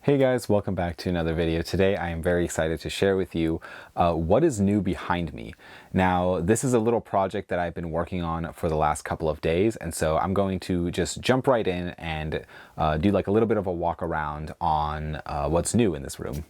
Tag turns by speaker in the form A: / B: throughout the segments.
A: Hey guys, welcome back to another video. Today I am very excited to share with you what is new behind me. Now, this is a little project that I've been working on for the last couple of days, and so I'm going to just jump right in and do like a little bit of a walk around on what's new in this room.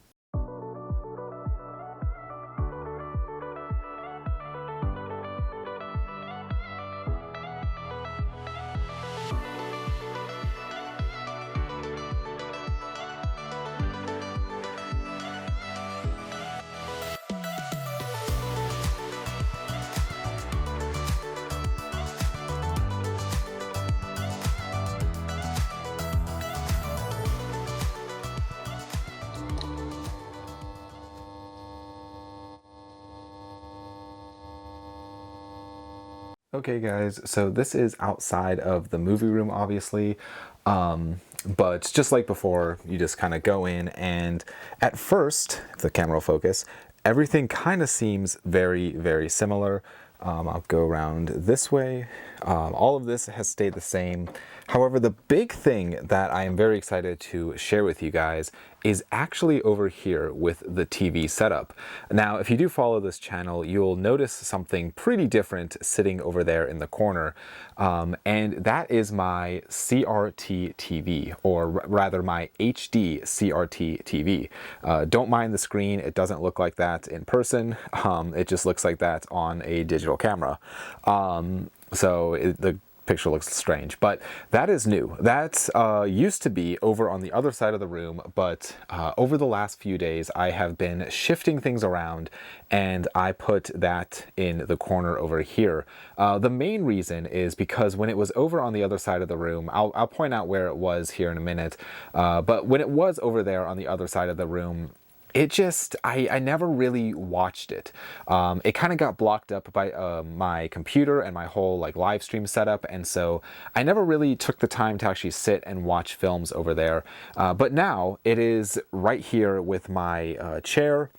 A: Okay guys, so this is outside of the movie room obviously, but just like before, you just kind of go in and at first, if the camera will focus, everything kind of seems very similar. I'll go around this way. All of this has stayed the same. However, the big thing that I am very excited to share with you guys is actually over here with the TV setup. Now, if you do follow this channel, you'll notice something pretty different sitting over there in the corner. And that is my CRT TV, or rather my HD CRT TV. Don't mind the screen, it doesn't look like that in person. It just looks like that on a digital camera. The picture looks strange, but that is new. That used to be over on the other side of the room, but over the last few days I have been shifting things around and I put that in the corner over here. The main reason is because when it was over on the other side of the room, I'll point out where it was here in a minute, but when it was over there on the other side of the room, it just, I never really watched it. It kind of got blocked up by my computer and my whole like live stream setup, and so I never really took the time to actually sit and watch films over there. But now it is right here with my chair.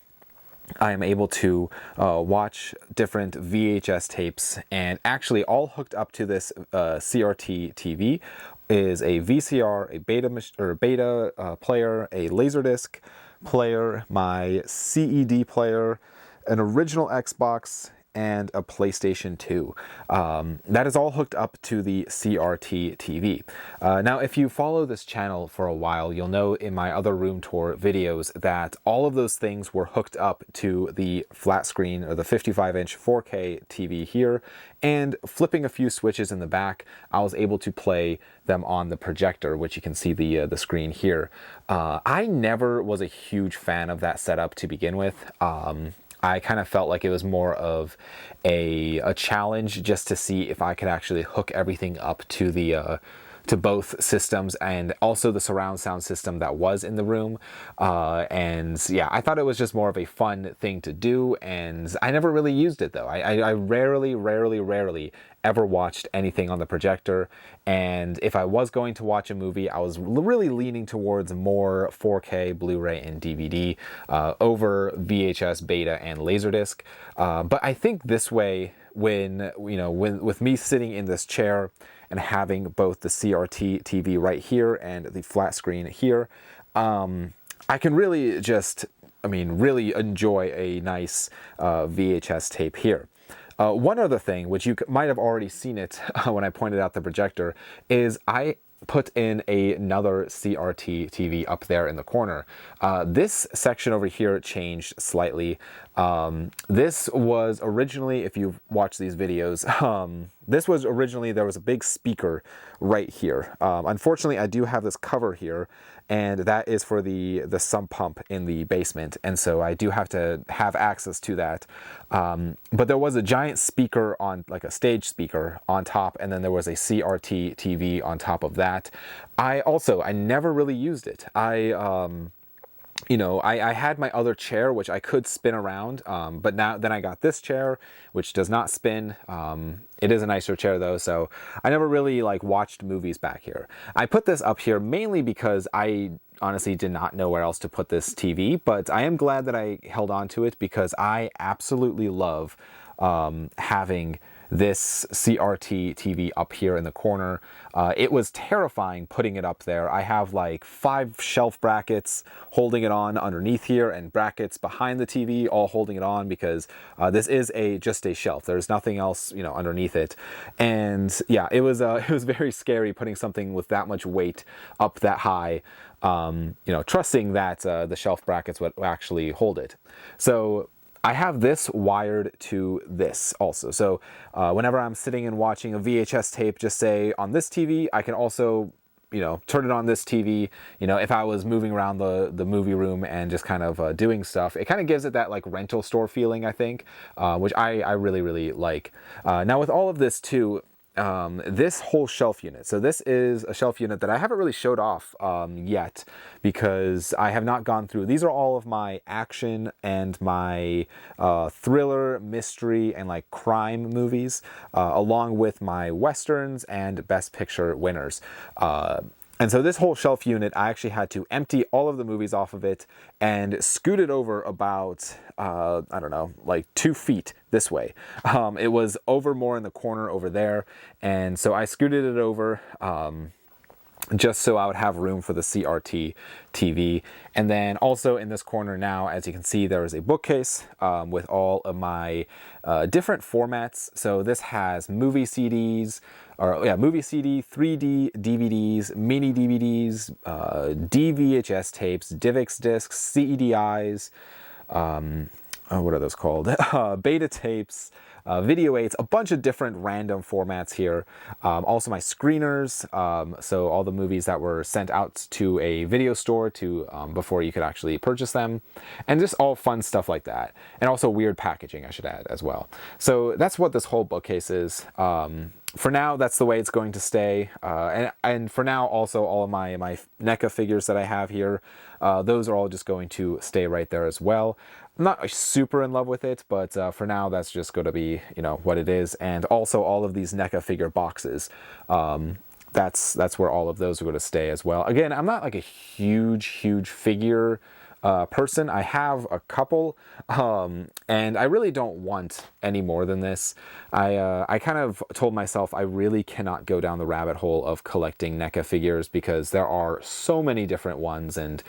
A: I am able to watch different VHS tapes, and actually all hooked up to this CRT TV is a VCR, a beta player, a Laserdisc player, my CED player, an original Xbox, and a PlayStation 2. That is all hooked up to the CRT TV. Now, if you follow this channel for a while, you'll know in my other room tour videos that all of those things were hooked up to the flat screen or the 55-inch 4K TV here, and flipping a few switches in the back, I was able to play them on the projector, which you can see the screen here. I never was a huge fan of that setup to begin with. I kind of felt like it was more of a challenge just to see if I could actually hook everything up to the to both systems, and also the surround sound system that was in the room. And yeah, I thought it was just more of a fun thing to do, and I never really used it though. I rarely ever watched anything on the projector, and if I was going to watch a movie, I was really leaning towards more 4K, Blu-ray, and DVD over VHS, beta, and Laserdisc. But I think this way, with me sitting in this chair and having both the CRT TV right here and the flat screen here, I can really just, really enjoy a nice VHS tape here. One other thing, which you might have already seen it when I pointed out the projector, is I put in another CRT TV up there in the corner. This section over here changed slightly. This was originally, if you've watched these videos, there was a big speaker right here. Unfortunately, I do have this cover here, and that is for the sump pump in the basement, and so I do have to have access to that. But there was a giant speaker on, like a stage speaker on top, and then there was a CRT TV on top of that. I never really used it. I had my other chair, which I could spin around, but then I got this chair, which does not spin. It is a nicer chair though, so I never really watched movies back here. I put this up here mainly because I honestly did not know where else to put this TV, but I am glad that I held on to it because I absolutely love having this CRT TV up here in the corner. It was terrifying putting it up there. I have like 5 shelf brackets holding it on underneath here and brackets behind the TV all holding it on because this is just a shelf. There's nothing else, you know, underneath it. And yeah, it was very scary putting something with that much weight up that high, you know, trusting that the shelf brackets would actually hold it. So I have this wired to this also. So whenever I'm sitting and watching a VHS tape, just say on this TV, I can also, you know, turn it on this TV. You know, if I was moving around the movie room and just kind of doing stuff, it kind of gives it that like rental store feeling, I think, which I really, really like. Now with all of this too, this whole shelf unit. So this is a shelf unit that I haven't really showed off yet because I have not gone through. These are all of my action and my thriller, mystery, and like crime movies, along with my westerns and best picture winners. And so this whole shelf unit, I actually had to empty all of the movies off of it and scoot it over about, I don't know, like 2 feet this way. It was over more in the corner over there. And so I scooted it over just so I would have room for the CRT TV. And then also in this corner now, as you can see, there is a bookcase with all of my different formats. So this has movie CDs, movie CD, 3D DVDs, mini DVDs, DVHS tapes, DivX discs, CEDIs, what are those called? Beta tapes, video 8s, a bunch of different random formats here. Also my screeners, so all the movies that were sent out to a video store to before you could actually purchase them, and just all fun stuff like that. And also weird packaging, I should add as well. So that's what this whole bookcase is. For now, that's the way it's going to stay. And for now, also all of my NECA figures that I have here, those are all just going to stay right there as well. I'm not super in love with it, but for now, that's just going to be, you know, what it is. And also all of these NECA figure boxes, that's where all of those are going to stay as well. Again, I'm not like a huge figure person. I have a couple, and I really don't want any more than this. I kind of told myself I really cannot go down the rabbit hole of collecting NECA figures because there are so many different ones, and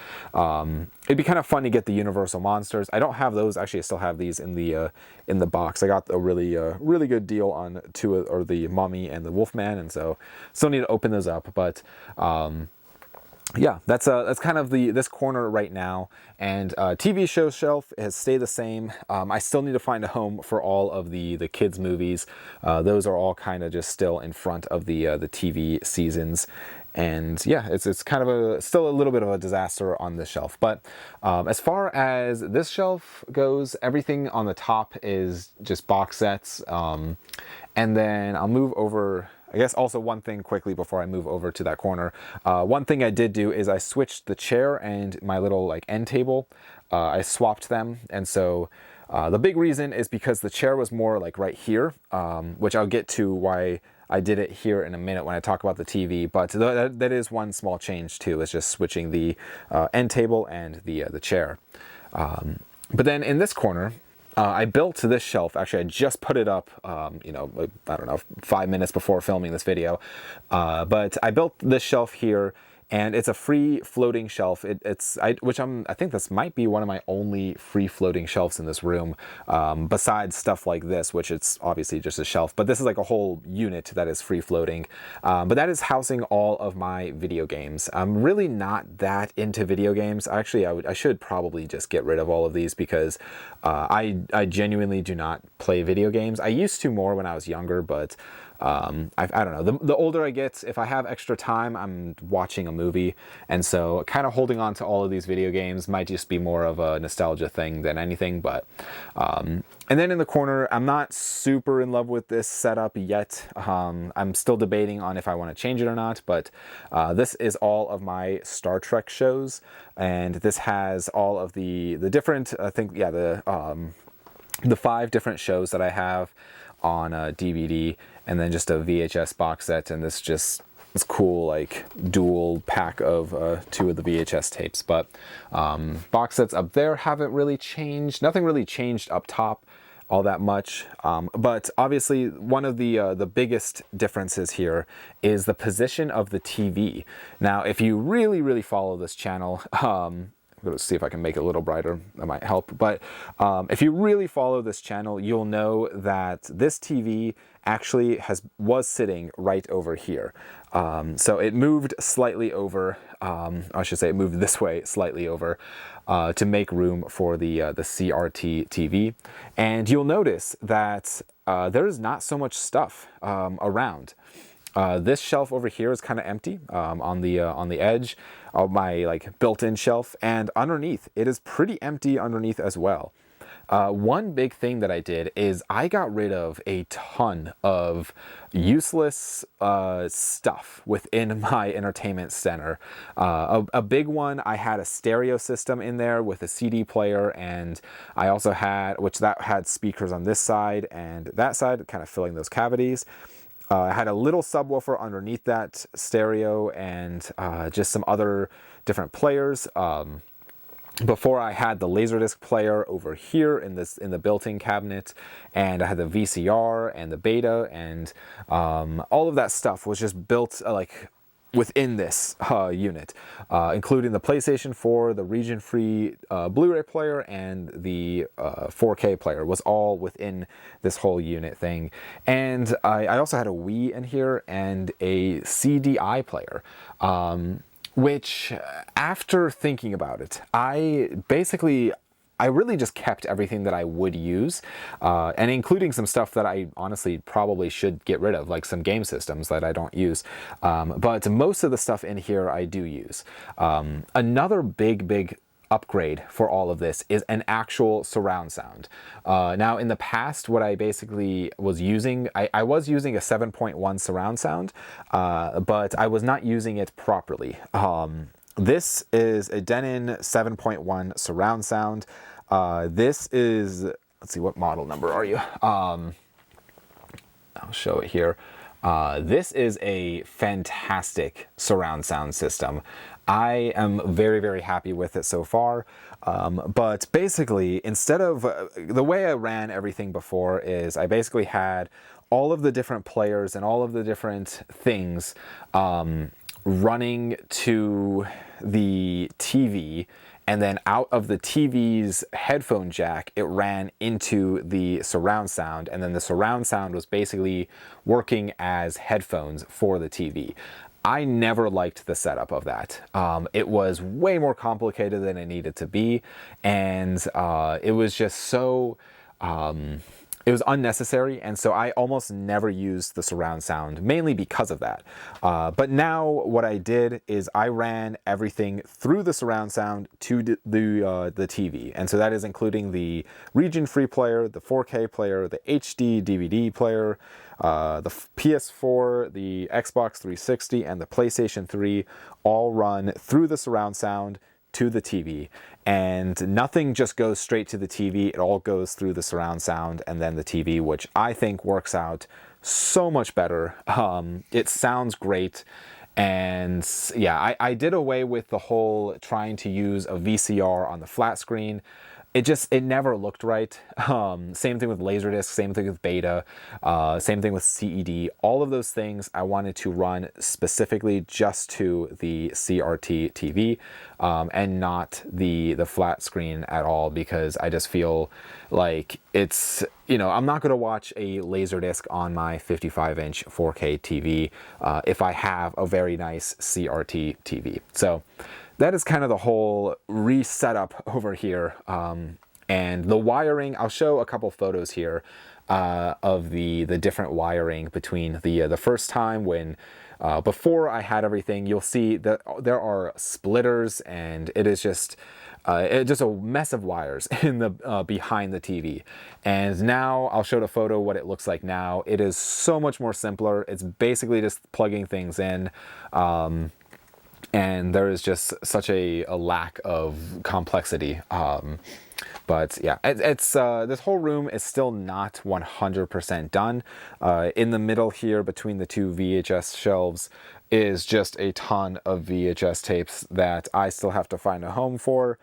A: it'd be kind of fun to get the Universal Monsters. I don't have those. Actually, I still have these in the box. I got a really good deal on the Mummy and the Wolfman, and so still need to open those up, but yeah, that's kind of this corner right now. And TV show shelf has stayed the same. I still need to find a home for all of the kids movies. Those are all kind of just still in front of the TV seasons. And yeah, it's kind of still a little bit of a disaster on this shelf. But as far as this shelf goes, everything on the top is just box sets. And then I'll move over. I guess also one thing quickly before I move over to that corner. One thing I did do is I switched the chair and my little like end table. I swapped them, and so the big reason is because the chair was more like right here, which I'll get to why I did it here in a minute when I talk about the TV. But that is one small change too. Is just switching the end table and the chair. But then in this corner, I built this shelf. Actually, I just put it up, you know, like, I don't know, 5 minutes before filming this video. But I built this shelf here, and it's a free floating shelf. I think this might be one of my only free floating shelves in this room, besides stuff like this, which it's obviously just a shelf, but this is like a whole unit that is free floating. But that is housing all of my video games. I'm really not that into video games. Actually, I should probably just get rid of all of these because I genuinely do not play video games. I used to more when I was younger, but I don't know. The older I get, if I have extra time, I'm watching a movie. And so kind of holding on to all of these video games might just be more of a nostalgia thing than anything. But and then in the corner, I'm not super in love with this setup yet. I'm still debating on if I want to change it or not. But this is all of my Star Trek shows. And this has all of the different, I think, yeah, the 5 different shows that I have on DVD, and then just a VHS box set, and this cool like dual pack of 2 of the VHS tapes. But box sets up there haven't really changed. Nothing really changed up top. all that much. But obviously one of the biggest differences here is the position of the TV. Now, if you really follow this channel, I'm going to see if I can make it a little brighter. That might help. But if you really follow this channel, you'll know that this TV actually was sitting right over here. So it moved slightly over. I should say it moved this way slightly over to make room for the CRT TV. And you'll notice that there is not so much stuff around. This shelf over here is kind of empty on the edge of my built-in shelf, and underneath it is pretty empty underneath as well. One big thing that I did is I got rid of a ton of useless stuff within my entertainment center. A big one, I had a stereo system in there with a CD player, and I also had, that had speakers on this side and that side, kind of filling those cavities. I had a little subwoofer underneath that stereo, and just some other different players. Before, I had the Laserdisc player over here in the built-in cabinet, and I had the VCR and the Beta, and all of that stuff was just built within this unit, including the PlayStation 4, the region-free Blu-ray player, and the 4K player was all within this whole unit thing. And I also had a Wii in here and a CDI player. Which, after thinking about it, I really just kept everything that I would use, and including some stuff that I honestly probably should get rid of, like some game systems that I don't use. But most of the stuff in here I do use. Another big upgrade for all of this is an actual surround sound. Now, in the past, what I basically was using, I was using a 7.1 surround sound, but I was not using it properly. This is a Denon 7.1 surround sound. This is, let's see, what model number are you? I'll show it here. This is a fantastic surround sound system. I am very happy with it so far. But basically, instead of the way I ran everything before is I basically had all of the different players and all of the different things running to the TV, and then out of the TV's headphone jack, it ran into the surround sound, and then the surround sound was basically working as headphones for the TV. I never liked the setup of that. It was way more complicated than it needed to be, and it was just so... it was unnecessary, and so I almost never used the surround sound, mainly because of that. But now what I did is I ran everything through the surround sound to the TV, and so that is including the region-free player, the 4K player, the HD DVD player, the PS4, the Xbox 360, and the PlayStation 3 all run through the surround sound to the TV, and nothing just goes straight to the TV. It all goes through the surround sound and then the TV, which I think works out so much better. It sounds great. And yeah, I did away with the whole trying to use a VCR on the flat screen. It never looked right. Same thing with Laserdisc, same thing with Beta, same thing with CED. All of those things I wanted to run specifically just to the CRT TV, and not the flat screen at all, because I just feel like it's, I'm not going to watch a Laserdisc on my 55-inch 4K TV if I have a very nice CRT TV. So that is kind of the whole resetup over here. And the wiring, I'll show a couple photos here of the different wiring between the first time when before I had everything. You'll see that there are splitters, and it is just a mess of wires in the behind the TV. And now I'll show the photo what it looks like now. It is so much more simpler. It's basically just plugging things in. And there is just such a lack of complexity. But yeah, it's this whole room is still not 100% done. In the middle here between the two VHS shelves is just a ton of VHS tapes that I still have to find a home for.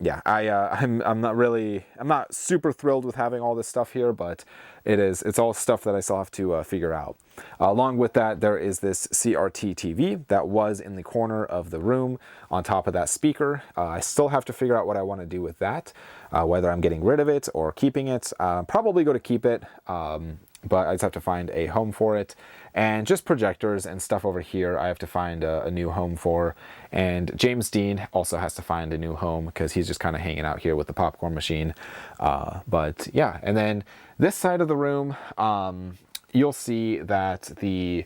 A: yeah, I'm not super thrilled with having all this stuff here, but it's all stuff that I still have to figure out. Along with that, there is this CRT TV that was in the corner of the room on top of that speaker. I still have to figure out what I want to do with that, whether I'm getting rid of it or keeping it. Probably go to keep it, but I just have to find a home for it. And just projectors and stuff over here I have to find a new home for. And James Dean also has to find a new home because he's just kind of hanging out here with the popcorn machine. But yeah, and then this side of the room, you'll see that the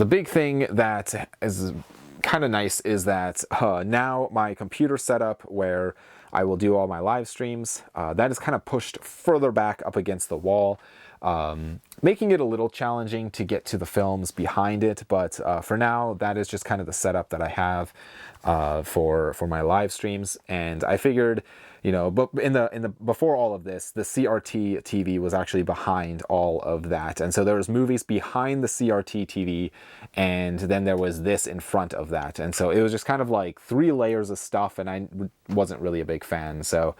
A: big thing that is kind of nice is that now my computer setup where I will do all my live streams, that is kind of pushed further back up against the wall, making it a little challenging to get to the films behind it. But for now, that is just kind of the setup that I have for my live streams. And I figured, you know, but before all of this, the CRT TV was actually behind all of that. And so there was movies behind the CRT TV, and then there was this in front of that. And so it was just kind of like 3 layers of stuff, and I wasn't really a big fan. So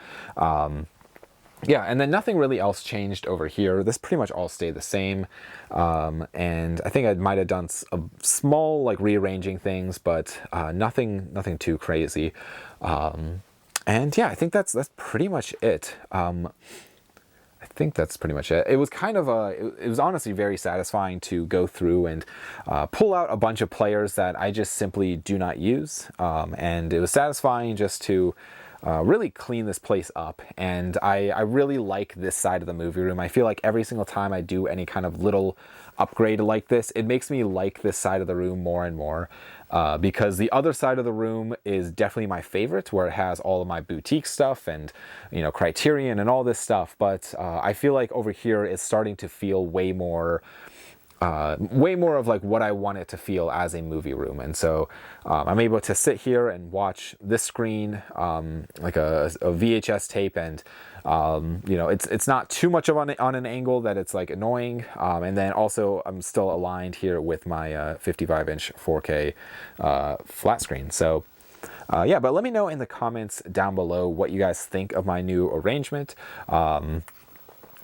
A: yeah, and then nothing really else changed over here. This pretty much all stayed the same. And I think I might have done a small like rearranging things, but nothing too crazy. And yeah, I think that's pretty much it. I think that's pretty much it. It was kind of it was honestly very satisfying to go through and pull out a bunch of players that I just simply do not use. And it was satisfying just to really clean this place up. And I really like this side of the movie room. I feel like every single time I do any kind of little upgrade like this, it makes me like this side of the room more and more. Because the other side of the room is definitely my favorite, where it has all of my boutique stuff and, you know, Criterion and all this stuff. But I feel like over here it's starting to feel way more of like what I want it to feel as a movie room. And so I'm able to sit here and watch this screen like a VHS tape, and you know, it's not too much of on an angle that it's like annoying. And then also I'm still aligned here with my 55-inch 4K flat screen. So yeah, but let me know in the comments down below what you guys think of my new arrangement.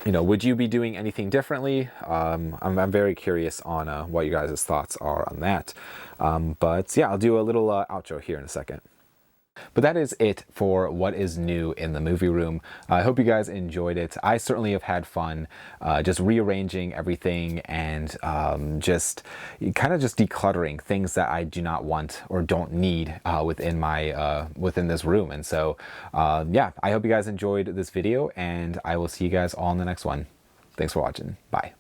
A: You know, would you be doing anything differently? I'm very curious on what you guys' thoughts are on that. But yeah, I'll do a little outro here in a second. But that is it for what is new in the movie room. I hope you guys enjoyed it. I certainly have had fun just rearranging everything and just kind of just decluttering things that I do not want or don't need within this room. And so yeah, I hope you guys enjoyed this video, and I will see you guys all in the next one. Thanks for watching. Bye.